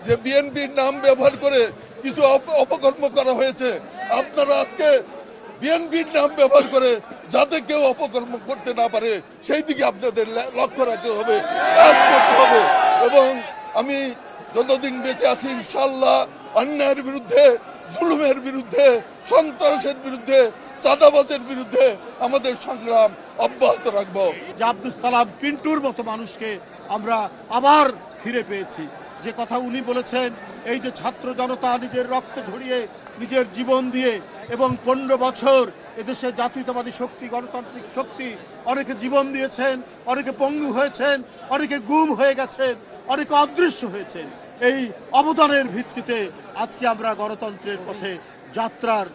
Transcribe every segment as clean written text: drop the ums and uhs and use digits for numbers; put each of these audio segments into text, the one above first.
যে বিএনপির নাম ব্যবহার করে কিছু অপকর্ম করা হয়েছে। আপনারা আজকে বিএনপির নাম ব্যবহার করে যাতে কেউ অপকর্ম করতে না পারে সেই দিকে আপনাদের লক্ষ্য রাখতে হবে, কাজ করতে হবে। এবং আমি যতদিন বেঁচে আছি ইনশাআল্লাহ অন্যায়ের বিরুদ্ধে, জুলুমের বিরুদ্ধে, সন্ত্রাসের বিরুদ্ধে, চাঁদাবাজের বিরুদ্ধে আমাদের সংগ্রাম অব্যাহত রাখবো। যে আব্দুল সালাম পিন্টুর মতো মানুষকে আমরা আবার ফিরে পেয়েছি। যে কথা উনি বলেছেন, এই যে ছাত্র জনতা নিজের রক্ত ঝরিয়ে, নিজের জীবন দিয়ে এবং 15 বছর এদেশে জাতীয়তাবাদী শক্তি, গণতান্ত্রিক শক্তি অনেকে জীবন দিয়েছেন, অনেকে পঙ্গু হয়েছেন, অনেকে গুম হয়ে গেছেন, অনেকে অদৃশ্য হয়েছেন। এই অবদানের ভিত্তিতে আজকে আমরা গণতন্ত্রের পথে যাত্রার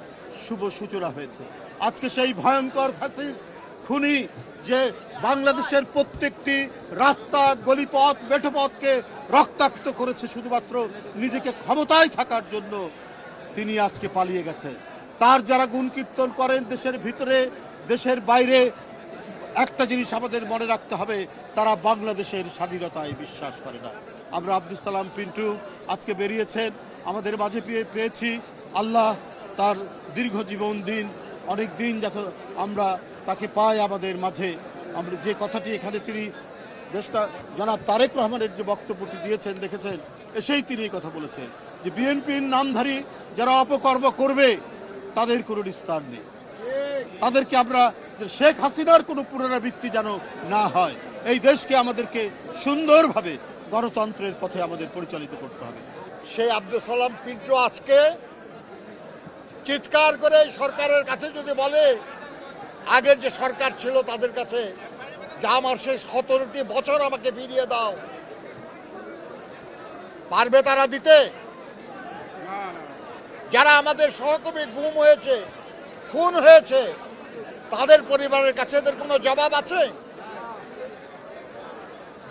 শুভ সূচনা হয়েছে। আজকে সেই ভয়ঙ্কর ফ্যাসিস্ট খুনি যে বাংলাদেশের প্রত্যেকটি রাস্তা, গলিপথ, মেঠোপথকে রক্তাক্ত করেছে শুধুমাত্র নিজেকে ক্ষমতায় থাকার জন্য, তিনি আজকে পালিয়ে গেছেন। তার যারা গুণ কীর্তন করেন দেশের ভিতরে, দেশের বাইরে, একটা জিনিস আমাদের মনে রাখতে হবে, তারা বাংলাদেশের স্বাধীনতায় বিশ্বাস করে না। আমরা আব্দুল সালাম পিন্টু আজকে বেরিয়েছেন, আমাদের মাঝে পেয়েছি। আল্লাহ তার দীর্ঘ জীবন দিন, অনেক দিন যাতে আমরা তাকে পাই আমাদের মাঝে। আমরা যে কথাটি এখানে তিনি দেশটা জনাব তারেক রহমানের যে বক্তব্যটি দিয়েছেন দেখেছেন, এসেই তিনি এই কথা বলেছেন যে বিএনপির নামধারী যারা অপকর্ম করবে তাদের কোনো নিস্তার নেই। তাদেরকে আমরা শেখ হাসিনার কোনো পুনরাবৃত্তি যেন না হয়, এই দেশকে আমাদেরকে সুন্দরভাবে গণতন্ত্রের পথে আমাদের পরিচালিত করতে হবে। সেই আব্দুল সালাম পিন্টু আজকে চিৎকার করে সরকারের কাছে যদি বলে, আগের যে সরকার ছিল তাদের কাছে, যা আমার সেই 17টি বছর আমাকে ফিরিয়ে দাও, পারবে তারা দিতে? যারা আমাদের সহকর্মী গুম হয়েছে, খুন হয়েছে, তাদের পরিবারের কাছে এদের কোনো জবাব আছে?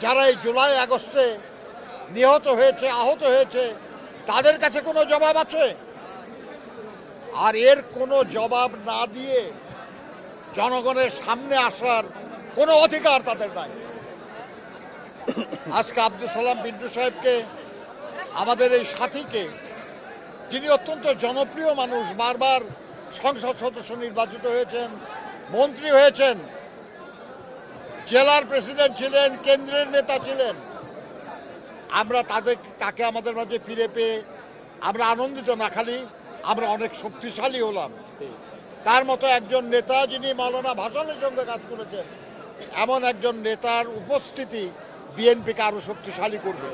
যারা এই জুলাই আগস্টে নিহত হয়েছে, আহত হয়েছে, তাদের কাছে কোনো জবাব আছে? আর এর কোনো জবাব না দিয়ে জনগণের সামনে আসার কোনো অধিকার তাদের নাই। আজকে আব্দুল সালাম পিন্টু সাহেবকে, আমাদের এই সাথীকে, যিনি অত্যন্ত জনপ্রিয় মানুষ, বারবার সংসদ সদস্য নির্বাচিত হয়েছেন, মন্ত্রী হয়েছেন, জেলার প্রেসিডেন্ট ছিলেন, কেন্দ্রের নেতা ছিলেন, আমরা তাকে আমাদের মাঝে ফিরে পেয়ে আমরা আনন্দিত না, খালি আমরা অনেক শক্তিশালী হলাম। তার মতো একজন নেতা, যিনি মাওলানা ভাসানের সঙ্গে কাজ করেছেন, এমন একজন নেতার উপস্থিতি বিএনপিকে আরো শক্তিশালী করবে।